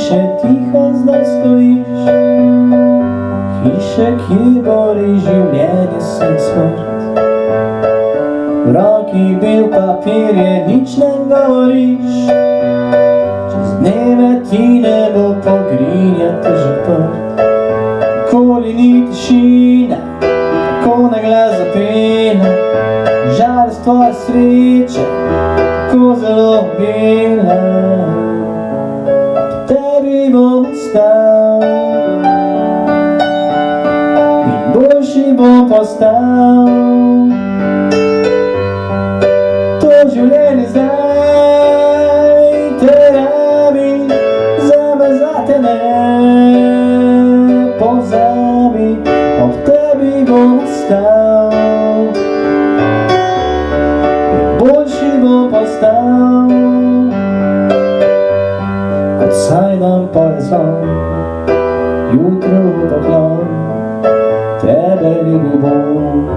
še tiho zdaj stojiš, hiše, kjer bori življenje sem smrt. V roki bil papirje, nič ne govoriš, čez dneve ti ne bo pogrinja težek prt. Nikoli ni tišina, tako naglas zapela, žalost tvoja sreča, tako zelo bela. Tebi bom ostal in boljši bom postal. To življenje zdaj te rabi, zame zate ne pozabi. Ob tebi bom ostal in boljši bom postal. Kot sajdan poje zvon, jutro v poklon, tebe ljubil bom.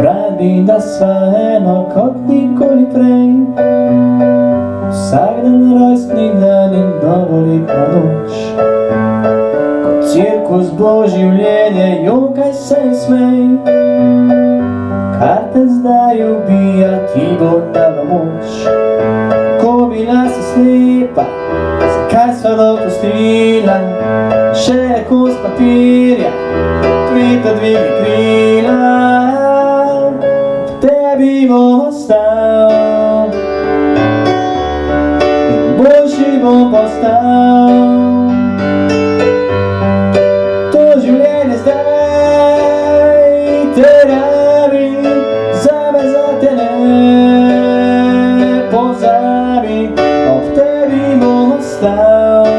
Rad bi, da sva eno kot nikoli prej, vsak dan rojstni dan in novoletna noč. Cirkus bo življenje, jokaj se in smej, kar te zdaj ubija, ti bo dala moč. Ko bila si slepa, zakaj sva dopustila, še kos papirja, tveta dvigni krila. V tebi bom ostal in boljši bom postal. Življenje zdaj te rabi, zame zate ne pozabi. Ob tebi bom ostal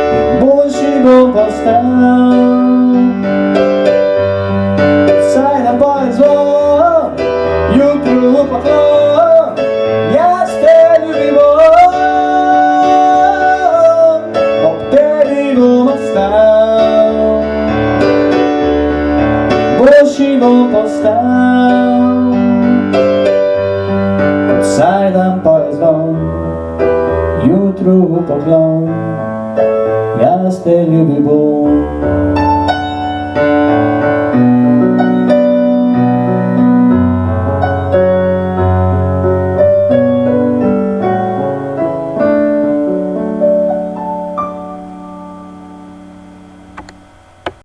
in boljši bom postal. Saj nam poje zvon, jutro v poklon, jaz te ljubim bom. Ob tebi bom ostal, boljši bom postal. Kot sajdan poje zvon, jutro v poklon,